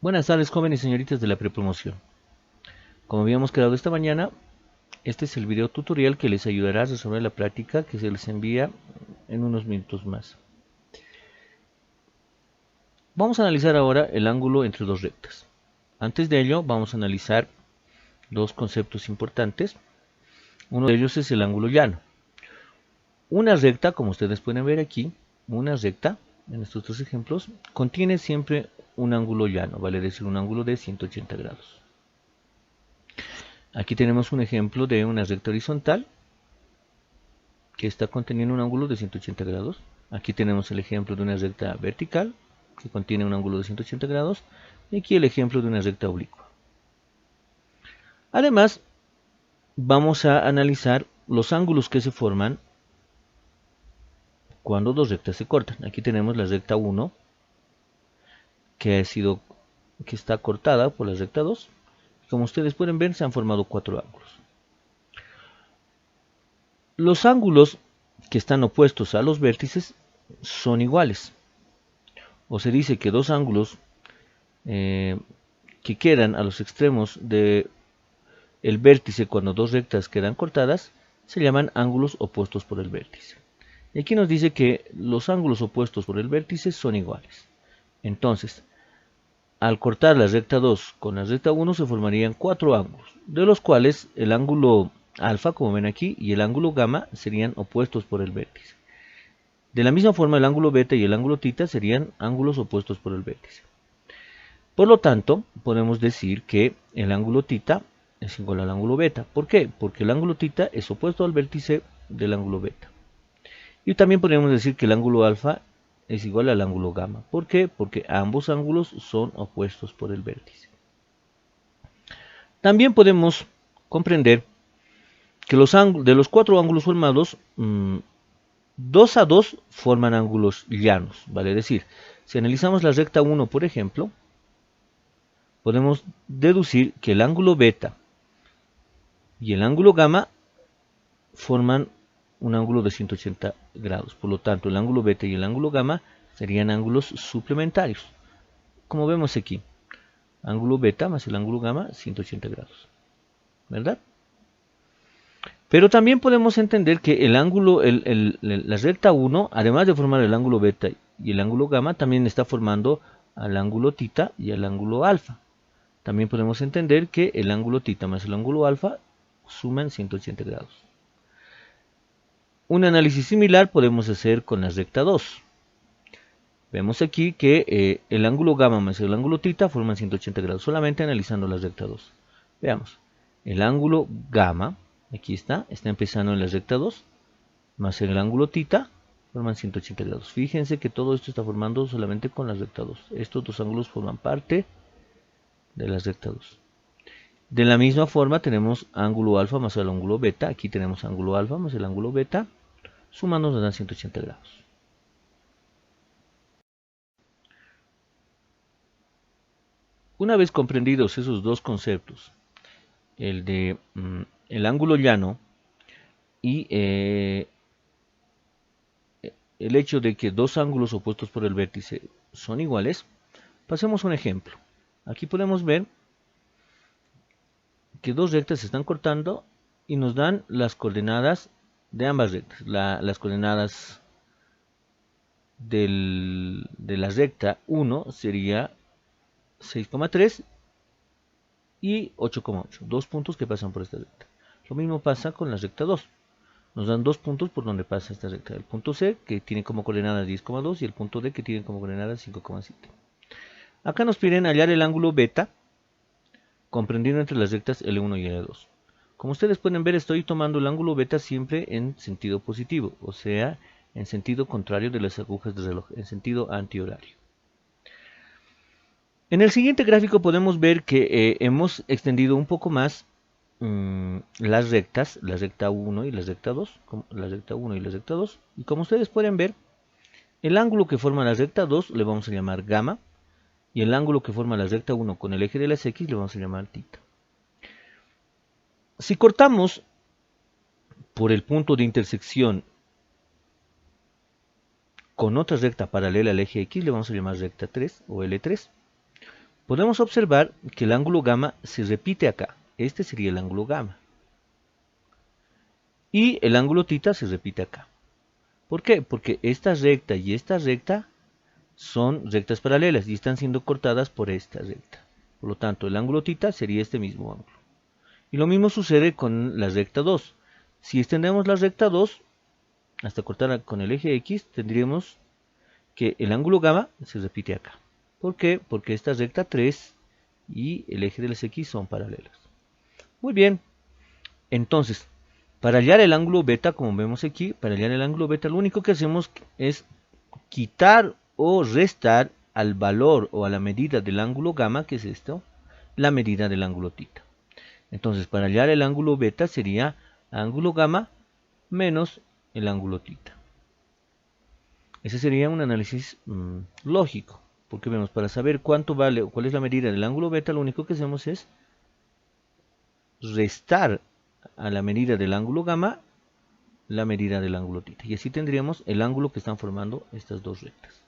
Buenas tardes, jóvenes y señoritas de la prepromoción. Como habíamos quedado esta mañana, este es el video tutorial que les ayudará a resolver la práctica que se les envía en unos minutos más. Vamos a analizar ahora el ángulo entre dos rectas. Antes de ello, vamos a analizar dos conceptos importantes. Uno de ellos es el ángulo llano. Una recta, como ustedes pueden ver aquí, una recta, en estos dos ejemplos, contiene siempre un ángulo llano, vale decir un ángulo de 180 grados. Aquí tenemos un ejemplo de una recta horizontal que está conteniendo un ángulo de 180 grados. Aquí tenemos el ejemplo de una recta vertical que contiene un ángulo de 180 grados. Y aquí el ejemplo de una recta oblicua. Además, vamos a analizar los ángulos que se forman cuando dos rectas se cortan. Aquí tenemos la recta 1 que está cortada por la recta 2. Como ustedes pueden ver, se han formado cuatro ángulos. Los ángulos que están opuestos a los vértices son iguales. O se dice que dos ángulos que quedan a los extremos del vértice cuando dos rectas quedan cortadas se llaman ángulos opuestos por el vértice. Y aquí nos dice que los ángulos opuestos por el vértice son iguales. Entonces, al cortar la recta 2 con la recta 1 se formarían cuatro ángulos, de los cuales el ángulo alfa, como ven aquí, y el ángulo gamma serían opuestos por el vértice. De la misma forma, el ángulo beta y el ángulo tita serían ángulos opuestos por el vértice. Por lo tanto, podemos decir que el ángulo tita es igual al ángulo beta. ¿Por qué? Porque el ángulo tita es opuesto al vértice del ángulo beta. Y también podemos decir que el ángulo alfa es igual al ángulo gamma. ¿Por qué? Porque ambos ángulos son opuestos por el vértice. También podemos comprender que de los cuatro ángulos formados, 2 a 2 forman ángulos llanos. Vale decir, si analizamos la recta 1, por ejemplo, podemos deducir que el ángulo beta y el ángulo gamma forman un ángulo de 180 grados. Por lo tanto, el ángulo beta y el ángulo gamma serían ángulos suplementarios. Como vemos aquí, ángulo beta más el ángulo gamma, 180 grados. ¿Verdad? Pero también podemos entender que la recta 1, además de formar el ángulo beta y el ángulo gamma, también está formando al ángulo tita y al ángulo alfa. También podemos entender que el ángulo tita más el ángulo alfa suman 180 grados. Un análisis similar podemos hacer con la recta 2. Vemos aquí que el ángulo gamma más el ángulo tita forman 180 grados, solamente analizando la recta 2. Veamos, el ángulo gamma, aquí está empezando en la recta 2, más el ángulo tita forman 180 grados. Fíjense que todo esto está formando solamente con la recta 2. Estos dos ángulos forman parte de la recta 2. De la misma forma tenemos ángulo alfa más el ángulo beta. Aquí tenemos ángulo alfa más el ángulo beta. Sumando nos dan 180 grados. Una vez comprendidos esos dos conceptos, el de el ángulo llano y el hecho de que dos ángulos opuestos por el vértice son iguales, pasemos a un ejemplo. Aquí podemos ver que dos rectas se están cortando y nos dan las coordenadas de ambas rectas. Las coordenadas de la recta 1 sería 6,3 y 8,8. Dos puntos que pasan por esta recta. Lo mismo pasa con la recta 2. Nos dan dos puntos por donde pasa esta recta. El punto C, que tiene como coordenadas 10,2, y el punto D, que tiene como coordenadas 5,7. Acá nos piden hallar el ángulo beta, comprendido entre las rectas L1 y L2. Como ustedes pueden ver, estoy tomando el ángulo beta siempre en sentido positivo, o sea, en sentido contrario de las agujas del reloj, en sentido antihorario. En el siguiente gráfico podemos ver que hemos extendido un poco más las rectas, la recta 1 y la recta 2, y como ustedes pueden ver, el ángulo que forma la recta 2 le vamos a llamar gamma, y el ángulo que forma la recta 1 con el eje de las X le vamos a llamar tita. Si cortamos por el punto de intersección con otra recta paralela al eje X, le vamos a llamar recta 3 o L3. podemos observar que el ángulo gamma se repite acá. Este sería el ángulo gamma. Y el ángulo θ se repite acá. ¿Por qué? Porque esta recta y esta recta son rectas paralelas y están siendo cortadas por esta recta. Por lo tanto, el ángulo θ sería este mismo ángulo. Y lo mismo sucede con la recta 2. Si extendemos la recta 2 hasta cortarla con el eje X, tendríamos que el ángulo gamma se repite acá. ¿Por qué? Porque esta recta 3 y el eje de las X son paralelas. Muy bien. Entonces, para hallar el ángulo beta, como vemos aquí, para hallar el ángulo beta, lo único que hacemos es quitar o restar al valor o a la medida del ángulo gamma, que es esto, la medida del ángulo θ. Entonces, para hallar el ángulo beta sería ángulo gamma menos el ángulo θ. Ese sería un análisis lógico, porque vemos, para saber cuánto vale o cuál es la medida del ángulo beta, lo único que hacemos es restar a la medida del ángulo gamma la medida del ángulo θ. Y así tendríamos el ángulo que están formando estas dos rectas.